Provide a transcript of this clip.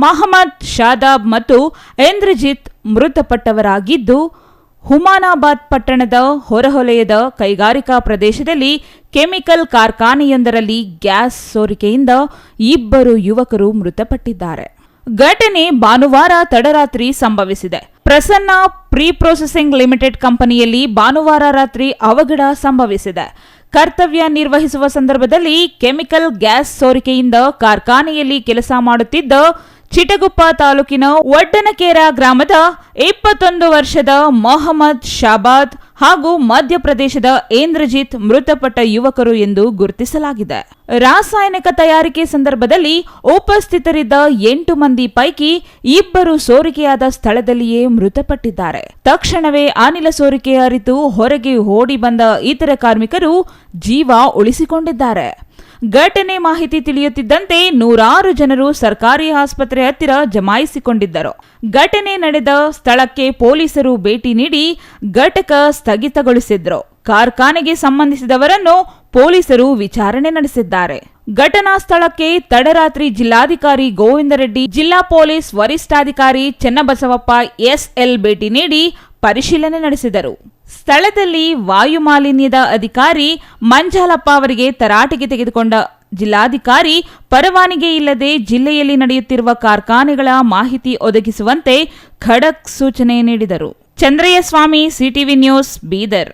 ಮಹಮ್ಮದ್ ಶಾದಾಬ್ ಮತ್ತು ಇಂದ್ರಜಿತ್ ಮೃತಪಟ್ಟವರಾಗಿದ್ದು, ಹುಮನಾಬಾದ್ ಪಟ್ಟಣದ ಹೊರವಲಯದ ಕೈಗಾರಿಕಾ ಪ್ರದೇಶದಲ್ಲಿ ಕೆಮಿಕಲ್ ಕಾರ್ಖಾನೆಯೊಂದರಲ್ಲಿ ಗ್ಯಾಸ್ ಸೋರಿಕೆಯಿಂದ 2 ಯುವಕರು ಮೃತಪಟ್ಟಿದ್ದಾರೆ. ಘಟನೆ ಭಾನುವಾರ ತಡರಾತ್ರಿ ಸಂಭವಿಸಿದೆ. ಪ್ರಸನ್ನ ಪ್ರೀ ಪ್ರೊಸೆಸಿಂಗ್ ಲಿಮಿಟೆಡ್ ಕಂಪನಿಯಲ್ಲಿ ಭಾನುವಾರ ರಾತ್ರಿ ಅವಘಡ ಸಂಭವಿಸಿದೆ. ಕರ್ತವ್ಯ ನಿರ್ವಹಿಸುವ ಸಂದರ್ಭದಲ್ಲಿ ಕೆಮಿಕಲ್ ಗ್ಯಾಸ್ ಸೋರಿಕೆಯಿಂದ ಕಾರ್ಖಾನೆಯಲ್ಲಿ ಕೆಲಸ ಮಾಡುತ್ತಿದ್ದ ಚಿಟಗುಪ್ಪ ತಾಲೂಕಿನ ಒಡ್ಡನಕೇರ ಗ್ರಾಮದ 21 ವರ್ಷದ ಮೊಹಮ್ಮದ್ ಶಾಬಾದ್ ಹಾಗೂ ಮಧ್ಯಪ್ರದೇಶದ ಇಂದ್ರಜಿತ್ ಮೃತಪಟ್ಟ ಯುವಕರು ಎಂದು ಗುರುತಿಸಲಾಗಿದೆ. ರಾಸಾಯನಿಕ ತಯಾರಿಕೆ ಸಂದರ್ಭದಲ್ಲಿ ಉಪಸ್ಥಿತರಿದ್ದ 8 ಮಂದಿ ಪೈಕಿ 2 ಸೋರಿಕೆಯಾದ ಸ್ಥಳದಲ್ಲಿಯೇ ಮೃತಪಟ್ಟಿದ್ದಾರೆ. ತಕ್ಷಣವೇ ಅನಿಲ ಸೋರಿಕೆ ಅರಿತು ಹೊರಗೆ ಓಡಿ ಬಂದ ಇತರ ಕಾರ್ಮಿಕರು ಜೀವ ಉಳಿಸಿಕೊಂಡಿದ್ದಾರೆ. ಘಟನೆ ಮಾಹಿತಿ ತಿಳಿಯುತ್ತಿದ್ದಂತೆ 100 ಜನರು ಸರ್ಕಾರಿ ಆಸ್ಪತ್ರೆ ಹತ್ತಿರ ಜಮಾಯಿಸಿಕೊಂಡಿದ್ದರು. ಘಟನೆ ನಡೆದ ಸ್ಥಳಕ್ಕೆ ಪೊಲೀಸರು ಭೇಟಿ ನೀಡಿ ಘಟಕ ಸ್ಥಗಿತಗೊಳಿಸಿದ್ರು. ಕಾರ್ಖಾನೆಗೆ ಸಂಬಂಧಿಸಿದವರನ್ನು ಪೊಲೀಸರು ವಿಚಾರಣೆ ನಡೆಸಿದ್ದಾರೆ. ಘಟನಾ ಸ್ಥಳಕ್ಕೆ ತಡರಾತ್ರಿ ಜಿಲ್ಲಾಧಿಕಾರಿ ಗೋವಿಂದ ರೆಡ್ಡಿ, ಜಿಲ್ಲಾ ಪೊಲೀಸ್ ವರಿಷ್ಠಾಧಿಕಾರಿ ಚನ್ನಬಸವಪ್ಪ ಎಸ್ಎಲ್ ಭೇಟಿ ನೀಡಿ ಪರಿಶೀಲನೆ ನಡೆಸಿದರು. ಸ್ಥಳದಲ್ಲಿ ವಾಯು ಮಾಲಿನ್ಯದ ಅಧಿಕಾರಿ ಮಂಜಾಲಪ್ಪ ಅವರಿಗೆ ತರಾಟೆಗೆ ತೆಗೆದುಕೊಂಡ ಜಿಲ್ಲಾಧಿಕಾರಿ ಪರವಾನಗಿ ಇಲ್ಲದೆ ಜಿಲ್ಲೆಯಲ್ಲಿ ನಡೆಯುತ್ತಿರುವ ಕಾರ್ಖಾನೆಗಳ ಮಾಹಿತಿ ಒದಗಿಸುವಂತೆ ಖಡಕ್ ಸೂಚನೆ ನೀಡಿದರು. ಚಂದ್ರಯ್ಯ ಸ್ವಾಮಿ, ಸಿಟಿವಿ ನ್ಯೂಸ್, ಬೀದರ್.